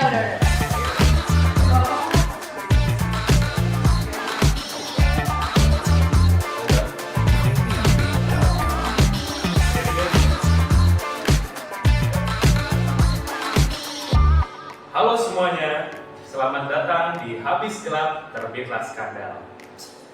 udah. Halo semuanya, selamat datang di Habis Gelap Terbitlah Skandal.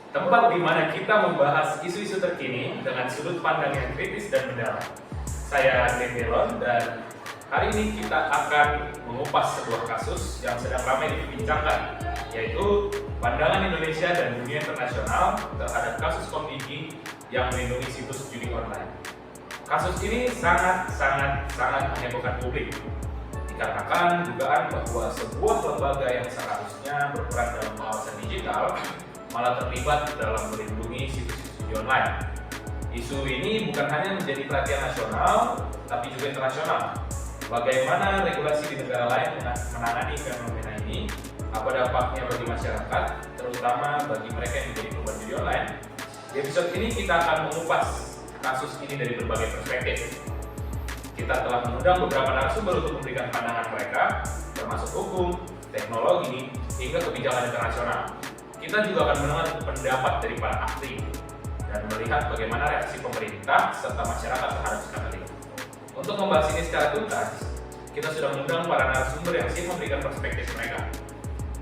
Tempat di mana kita membahas isu-isu terkini dengan sudut pandang yang kritis dan mendalam. Saya Dendelon dan hari ini kita akan mengupas sebuah kasus yang sedang ramai diperbincangkan, yaitu pandangan Indonesia dan dunia internasional terhadap kasus Komdigi yang melindungi situs judi online. Kasus ini sangat menghebohkan publik, dikarenakan dugaan bahwa sebuah lembaga yang seharusnya berperan dalam pengawasan digital malah terlibat dalam melindungi situs-situs judi online. Isu ini bukan hanya menjadi perhatian nasional, tapi juga internasional. Bagaimana regulasi di negara lain menangani fenomena ini? Apa dampaknya bagi masyarakat, terutama bagi mereka yang menjadi korban judi online? Di episode ini kita akan mengupas kasus ini dari berbagai perspektif. Kita telah mengundang beberapa narasumber untuk memberikan pandangan mereka, termasuk hukum, teknologi, hingga kebijakan internasional. Kita juga akan mendengar pendapat dari para ahli dan melihat bagaimana reaksi pemerintah serta masyarakat terhadap skandal ini. Untuk membahas ini secara tuntas, kita sudah mengundang para narasumber yang siap memberikan perspektif mereka.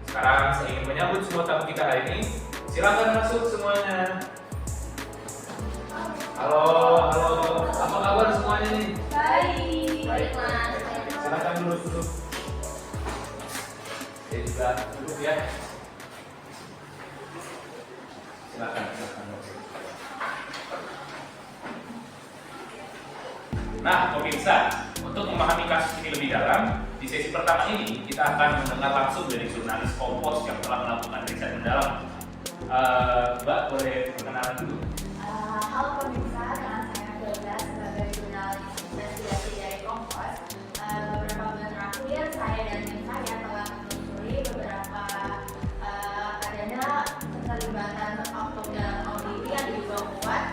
Sekarang saya ingin menyambut semua tamu kita hari ini. Silakan masuk semuanya. Halo, apa kabar semuanya nih? Baik mas. Silakan duduk. Ya juga duduk ya. Silakan. Nah, pemirsa, untuk memahami kasus ini lebih dalam, di sesi pertama ini kita akan mendengar langsung dari jurnalis Kompos yang telah melakukan riset mendalam. Mbak, boleh perkenalan dulu? Halo pemirsa, dengan saya Hilda sebagai jurnalis investigasi dari Kompos. Beberapa bulan terakhir saya dan tim saya telah menelusuri beberapa adanya keterlibatan oknum dalam Komdigi yang diduga kuat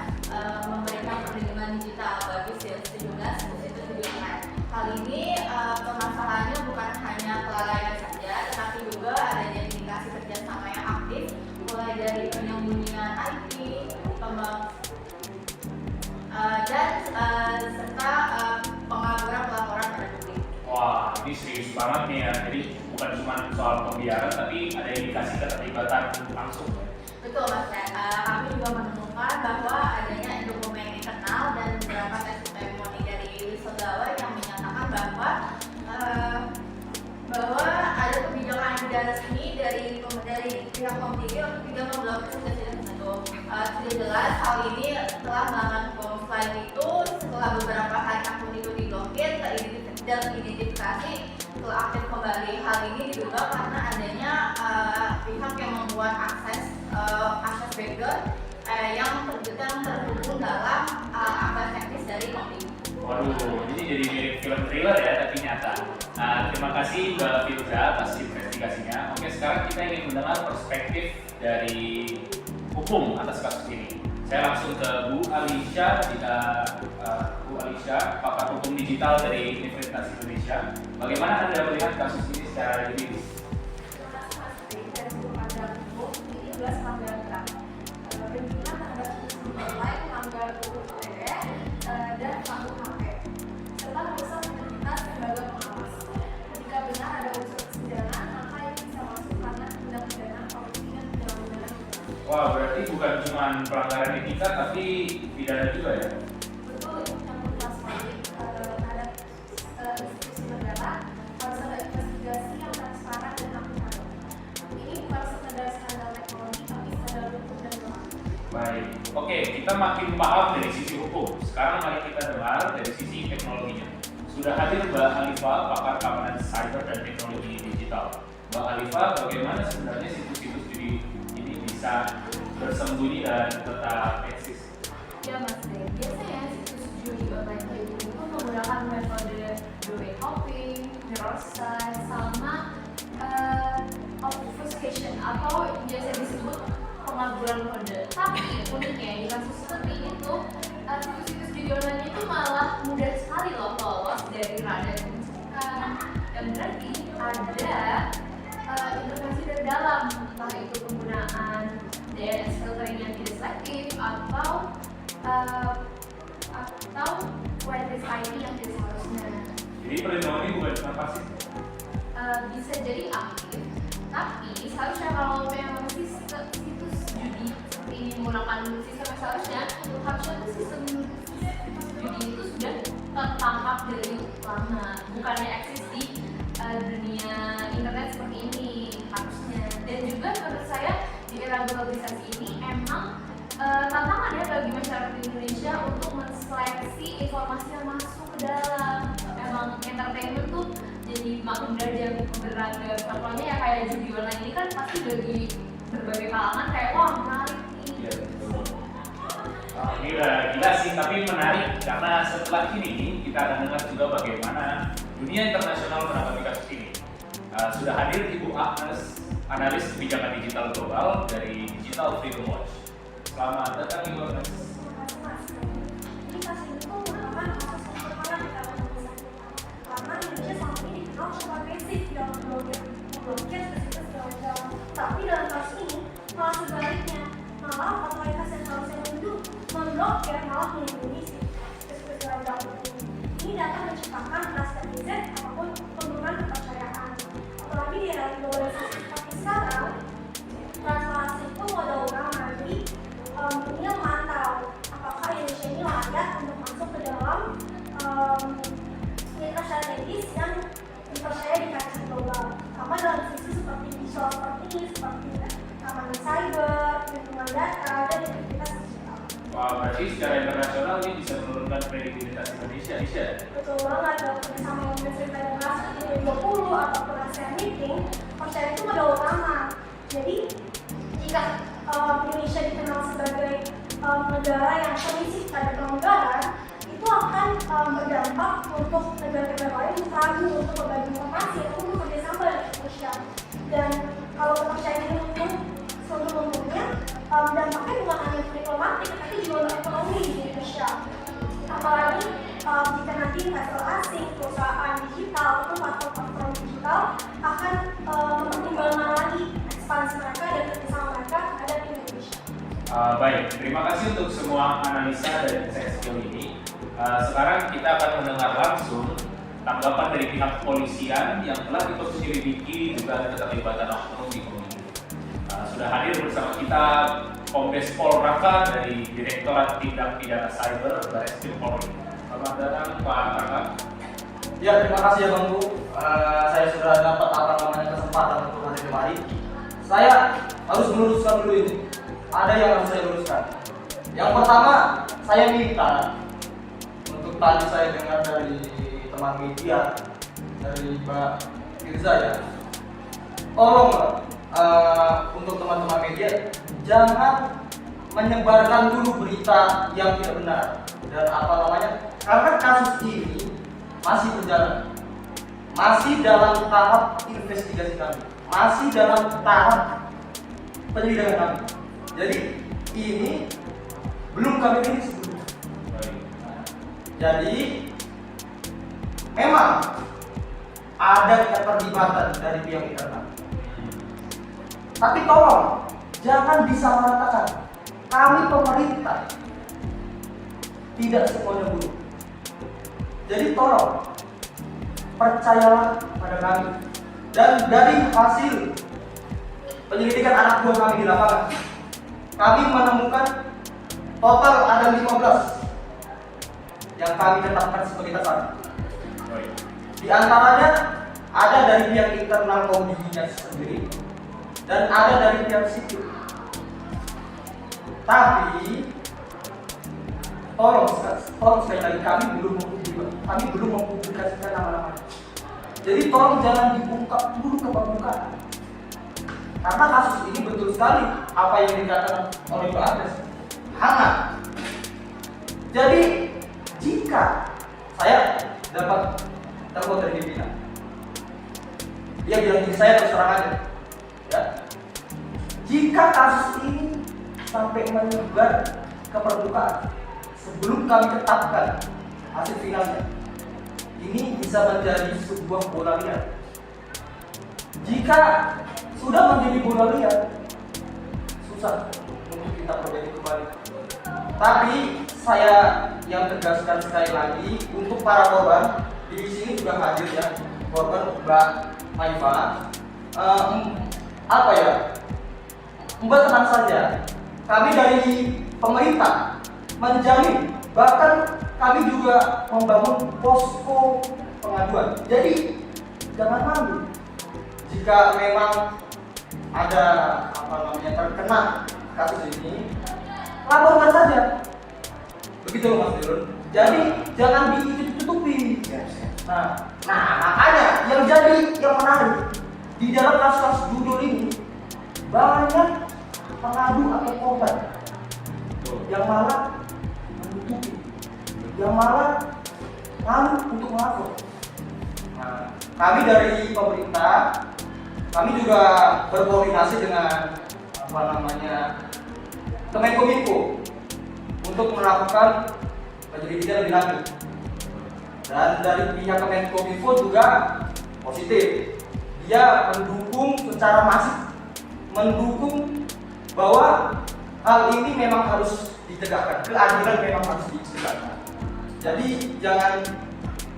memberikan perlindungan digital bagi sejumlah situs judi online. Hal ini permasalahannya bukan hanya kelalaian saja, tetapi juga adanya indikasi kerjasama yang aktif, mulai dari penyembunyian IP, serta pengaburan pelaporan pada publik. Wah, ini serius banget nih ya. Jadi bukan cuma soal pembiaran, tapi ada indikasi keterlibatan langsung. Betul mas, kami juga menemukan bahwa adanya dokumen internal dan beberapa testimoni dari whistleblower yang menyatakan bahwa ada kebijakan tidak resmi dari pihak Komdigi untuk tidak memblokir situs-situs tertentu. Sudah jelas hal ini telah melanggar hukum. Selain itu, setelah beberapa hari akun itu diblokir, teridentifikasi setelah aktif kembali. Hal ini diduga karena adanya pihak yang membuat akses backdoor yang terhubung dalam akses teknis dari Komdigi. Waduh, ini jadi mirip film thriller ya, tapi nyata. Terima kasih Mbak Firza atas investigasinya. Oke, sekarang kita ingin mendengar perspektif dari hukum atas kasus ini. Saya langsung ke Bu Alisha, Bu Alisha, pakar hukum digital dari Universitas Indonesia. Bagaimana Anda melihat kasus ini secara juridis? Terima kasih Mas Tri. Dari sudut pandang hukum, ini jelas melanggar berat. Pimpinan terhadap situs online melanggar UU ITE dan KUHP, serta merusak integritas lembaga pengawas. Ketika benar ada unsur kesenjangan, maka ini bisa masuk karena tindak pidana korupsi dan penyalahgunaan. Wah, berarti bukan cuma pelanggaran etika, tapi pidana juga ya? Betul, ini menyangkut kelas publik terhadap institusi negara, harus ada investigasi yang transparan dan akuntabel. Ini bukan sekedar skandal teknologi, tapi skandal hukum dan norma. Baik, oke, kita makin paham dari sisi hukum. Sekarang mari kita dengar dari sisi teknologinya. Sudah hadir Mbak Alifah, pakar keamanan cyber dan teknologi digital. Mbak Alifah, bagaimana sebenarnya situs-situs judi ini bisa bersembunyi dan tetap eksis? Ya Mas Dek, biasanya situs judi online itu menggunakan metode two-way hopping, mirror site, sama obfuscation atau biasa disebut pengaburan kode. Tapi uniknya di kasus seperti itu, situs-situs judi online itu malah mudah sekali lolos dari radar penyelidikan, dan berarti ada intervensi dari dalam, entah itu penggunaan DNS filtering yang tidak selektif atau whitelist ID yang tidak seharusnya. Jadi perlindungan ini bukan cuma pasif. Bisa jadi aktif, tapi seharusnya kalau memang situs judi seperti ini menggunakan sistem yang harusnya tuh sistem judi itu sudah tertangkap dari lama, bukannya eksis di dunia internet seperti ini harusnya. Dan juga menurut saya di era globalisasi ini emang tantangannya bagi masyarakat Indonesia untuk menseleksi informasi yang masuk ke dalam. Emang entertainment tuh jadi makin beragam beragam. Contohnya ya kayak judi online ini kan pasti bagi berbagai kalangan kayak wah menarik nih. Iya, betul. Ini udah gila sih, tapi menarik karena setelah ini kita akan dengar juga bagaimana dunia internasional menanggapi kasus ini. Sudah hadir Ibu Agnes, analis kebijakan digital global dari Digital Freedom Watch. Selamat datang Ibu Agnes. Ini kasus ini tuh merupakan kasus yang terkenal di kalangan masyarakat. Karena Indonesia selama ini dikenal cukup agresif dalam memblokir situs jalan-jalan. Tapi dalam kasus ini malah sebaliknya, malah otoritas yang seharusnya memblokir malah melindungi situs jalan-jalan ini. Ini dapat menciptakan rasa netizen ataupun penurunan kepercayaan. Apalagi di era globalisasi seperti sekarang, transparansi itu modal utama. Jadi dunia memantau apakah Indonesia ini layak untuk masuk ke dalam mitra strategis yang dipercaya di kancah global. Sama dalam sisi seperti visual seperti ini, seperti keamanan cyber, lingkungan data, dan integritas digital. Wah, berarti secara internasional ini bisa menurunkan kredibilitas Indonesia. Betul banget, dalam kerjasama yang bercerita dengan G20 ataupun ASEAN Meeting, percaya itu modal utama. Jadi, jika Indonesia dikenal sebagai negara yang permisif pada kelembagaan, itu akan berdampak untuk negara-negara lain ragu untuk berbagi informasi atau untuk kerjasama dengan Indonesia. Dan kalau kepercayaan ini seluruhnya, dampaknya bukan hanya diplomatik, tapi juga untuk ekonomi di Indonesia. Apalagi jika nanti investor asing, perusahaan digital ataupun platform digital akan mempertimbangkan lagi ekspansi mereka dan kerjasama mereka terhadap Indonesia. Baik, terima kasih untuk semua analisa dan insight skill ini. Sekarang kita akan mendengar langsung tanggapan dari pihak kepolisian yang telah diselidiki juga keterlibatan oknum di gunung. Sudah hadir bersama kita Kombes Pol Raka dari Direktorat Tindak Pidana Cyber Barreskrim Polri. Selamat datang Pak Raka. Ya, terima kasih ya Bang Bu. Saya sudah dapat kesempatan untuk hadir kemari. Saya harus meluruskan dulu ini. Ada yang harus saya luruskan. Yang pertama, saya minta untuk tadi saya dengar dari teman media, dari Mbak Firza ya, tolong untuk teman-teman media jangan menyebarkan dulu berita yang tidak benar dan karena kasus ini masih berjalan, masih dalam tahap investigasi kami, masih dalam tahap penyelidikan kami. Jadi ini belum kami rilis dulu. Jadi memang ada keterlibatan dari pihak internal. Tapi tolong jangan disamaratakan. Kami pemerintah tidak semuanya buruk. Jadi tolong percayalah pada kami. Dan dari hasil penyelidikan anak buah kami di lapangan, kami menemukan total ada 15 yang kami tetapkan sebagai tersangka. Di antaranya ada dari pihak internal komisinya sendiri dan ada dari pihak sipil. Tapi tolong sekali lagi kami belum mempublikasikan nama-nama. Jadi tolong jangan dibuka dulu ke permukaan. Karena kasus ini betul sekali apa yang dikatakan oleh Mbak Agnes hangat. Jadi jika saya dapat telepon dari pimpinan, dia bilang ini saya terus terang aja, ya. Jika kasus ini sampai menyebar ke permukaan sebelum kami tetapkan hasil finalnya, ini bisa menjadi sebuah bola liar Jika sudah menjadi bola liar, susah untuk kita perbaiki kembali. Tapi saya yang tegaskan sekali lagi untuk para korban, di sini juga hadir ya, korban Mbak Maifa. Apa ya? Mbak tenang saja. Kami dari pemerintah menjamin, bahkan kami juga membangun posko pengaduan. Jadi jangan malu jika memang ada terkena kasus ini, laporkan saja. Begitu loh Mas Dirun. Jadi jangan ditutupi. Nah makanya yang menarik di dalam kasus judul ini, banyak pengadu atau korban yang malah menutupi, yang malah malu untuk melapor. Nah, kami dari pemerintah, kami juga berkoordinasi dengan Kemenkominfo untuk melakukan penyelidikan lebih lanjut. Dan dari pihak Kemenkominfo juga positif. Dia mendukung secara masif, mendukung bahwa hal ini memang harus ditegakkan, keadilan memang harus ditegakkan. Jadi jangan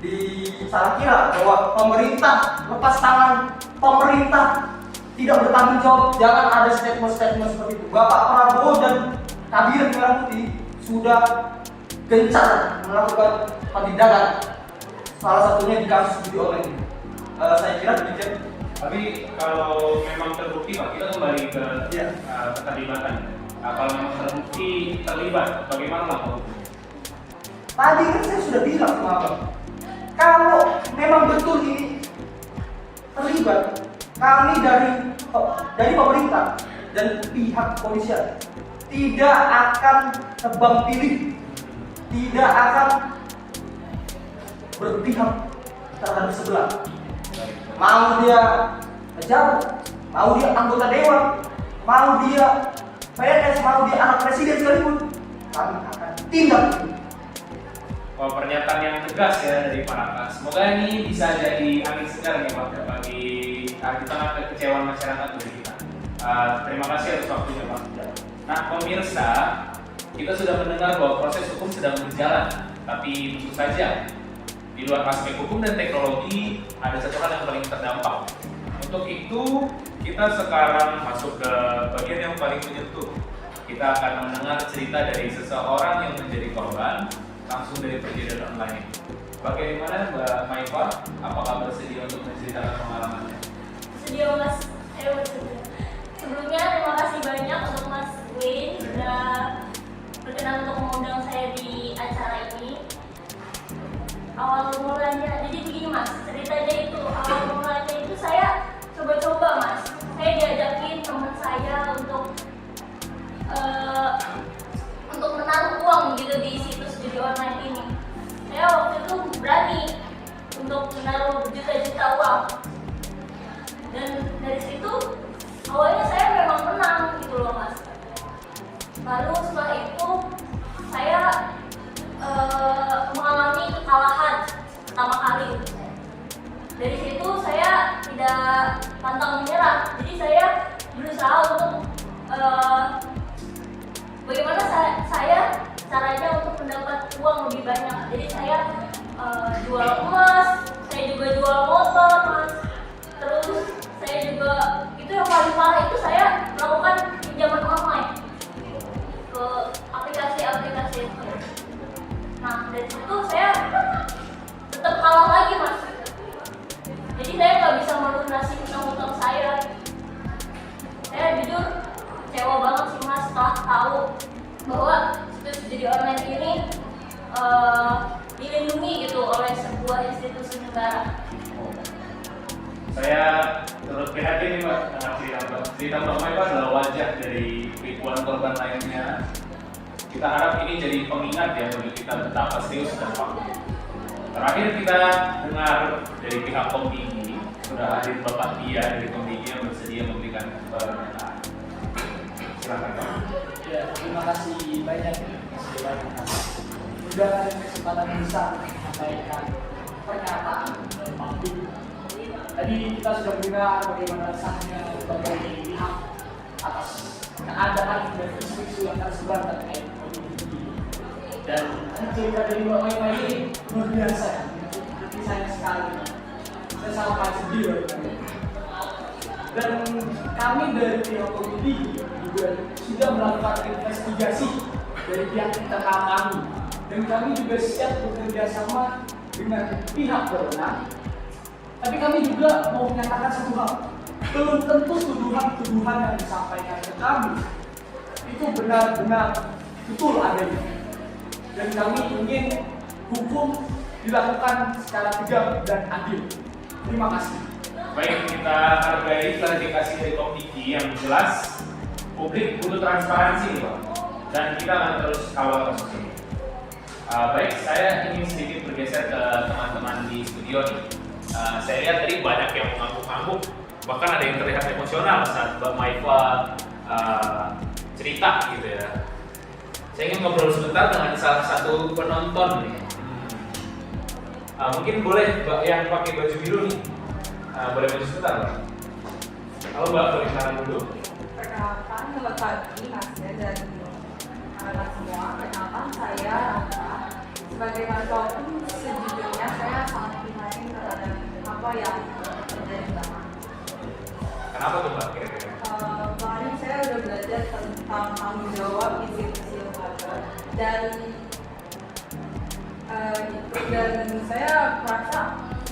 disalah kira bahwa pemerintah lepas tangan, pemerintah tidak bertanggung jawab. Jangan ada statement-statement seperti itu. Bapak Prabowo dan Kabinet Merah Putih sudah gencar melakukan penindakan, salah satunya di kasus judi online. Saya kira demikian. Tapi kalau memang terbukti Pak, kita kembali ke keterlibatan. Kalau memang terbukti terlibat, bagaimana langkah hukum? Tadi kan saya sudah bilang sama Abang, kalau memang betul ini terlibat, kami dari pemerintah dan pihak kepolisian tidak akan tebang pilih, tidak akan berpihak terhadap sebelah. Mau dia pejabat, mau dia anggota dewan, mau dia PNS, mau dia anak presiden sekalipun, kami akan tindak. Pernyataan yang tegas ya dari Pak Raka. Semoga ini bisa jadi angin segar nih Pak bagi di tengah kekecewaan masyarakat dari kita. Terima kasih atas waktunya Pak. Nah pemirsa, kita sudah mendengar bahwa proses hukum sedang berjalan, tapi tentu saja di luar aspek hukum dan teknologi ada satu hal yang paling terdampak. Untuk itu kita sekarang masuk ke bagian yang paling menyentuh. Kita akan mendengar cerita dari seseorang yang menjadi korban langsung dari perjalanan online. Bagaimana Mbak Maifa? Apakah bersedia untuk menceritakan pengalamannya? Sedia Mas, saya bersedia. Sebelumnya terima kasih banyak untuk Mas Win sudah berkenan untuk mengundang saya di acara ini. Awal mulanya, jadi begini Mas, ceritanya itu awal mulanya itu saya coba-coba Mas. Saya diajakin teman saya untuk menaruh uang gitu di situs judi online ini. Saya waktu itu berani untuk menaruh juta-juta uang. Dan dari situ awalnya saya memang menang gitu loh Mas. Lalu setelah itu saya mengalami kekalahan pertama kali. Dari situ saya tidak pantang menyerah. Jadi saya berusaha untuk bagaimana saya caranya untuk mendapat uang lebih banyak. Jadi saya jual emas, saya juga jual motor Mas. Terus saya juga, itu yang paling parah itu saya melakukan pinjaman online ke aplikasi-aplikasi itu. Nah dari situ saya tetap kalah lagi Mas. Jadi saya nggak bisa melunasi utang-utang saya. Saya jujur kecewa banget sih Mas setelah tahu bahwa situs judi online ini dilindungi gitu oleh sebuah institusi negara. Saya turut prihatin nih Mbak dengan cerita Mbak. Cerita Mbak Maifa adalah wajah dari ribuan korban lainnya. Kita harap ini jadi pengingat ya bagi kita betapa serius dan fakta. Terakhir kita dengar dari pihak Komdigi, sudah hadir Bapak Tia dari Komdigi yang bersedia memberikan pernyataan. Silakan Pak. Ya, terima kasih banyak sudah ada kesempatan bisa menyampaikan pernyataan Pak. Tadi kita sudah mendengar bagaimana resahnya berbagai pihak atas keadaan dan isu-isu yang tersebar terkait COVID-19. Dan cerita dari Mbak Maima ini luar biasa, hati saya sekali. Saya sangat sedih banget. Dan kami dari pihak komisi juga sudah melakukan investigasi dari pihak internal kami, dan kami juga siap bekerja sama dengan pihak berwenang. Tapi kami juga mau menyatakan satu hal, belum tentu tuduhan-tuduhan yang disampaikan ke kami itu benar-benar betul adanya. Dan kami ingin hukum dilakukan secara tegak dan adil. Terima kasih. Baik, kita hargai klarifikasi dari Komdiki yang jelas. Publik butuh transparansi nih Pak, dan kita akan terus kawal kasus ini. Baik, saya ingin sedikit bergeser ke teman-teman di studio nih. Saya lihat tadi banyak yang mengangguk-angguk, bahkan ada yang terlihat emosional saat Mbak Maifa cerita gitu ya. Saya ingin ngobrol sebentar dengan salah satu penonton nih. Mungkin boleh Mbak yang pakai baju biru nih, boleh baju sebentar Mbak. Halo Mbak, boleh kenalan dulu. Perkenalkan, selamat pagi Mas dan anak-anak semua. Perkenalkan saya Raka. Sebagai mahasiswa hukum, sejujurnya saya sangat prihatin terhadap apa yang terjadi sekarang. Kenapa tuh Mbak kira-kira? Kemarin saya udah belajar tentang tanggung jawab institusi lembaga dan saya merasa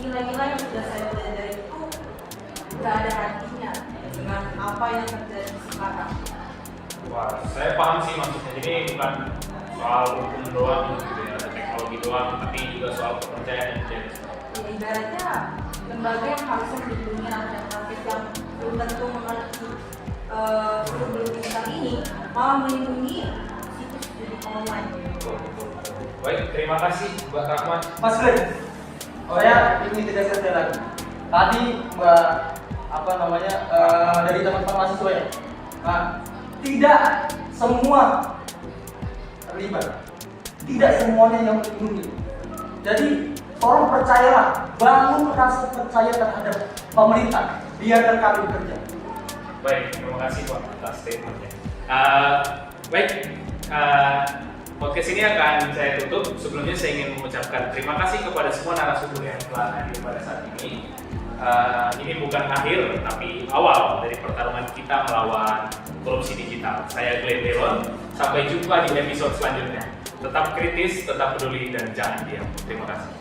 nilai-nilai yang sudah saya belajar itu nggak ada artinya dengan apa yang terjadi sekarang. Wah, saya paham sih maksudnya. Jadi bukan soal hukum doang gitu ya, teknologi doang, tapi juga soal kepercayaan dan Ya, ibaratnya lembaga yang harusnya melindungi rakyat yang belum tentu mengerti sebelum bintang ini malah melindungi situs judi online. Baik, terima kasih Mbak Rahmat. Mas Glenn, saya ingin tegaskan sekali lagi. Tadi Mbak dari teman-teman mahasiswa ya, nah, tidak semua terlibat, tidak semuanya yang melindungi. Jadi tolong percayalah, bangun rasa percaya terhadap pemerintah, biarkan kami bekerja. Baik, terima kasih Pak atas statementnya. Baik, podcast ini akan saya tutup. Sebelumnya saya ingin mengucapkan terima kasih kepada semua narasumber yang telah hadir pada saat ini. Ini bukan akhir, tapi awal dari pertarungan kita melawan korupsi digital. Saya Glenn Delon, sampai jumpa di episode selanjutnya. Tetap kritis, tetap peduli, dan jangan diam. Terima kasih.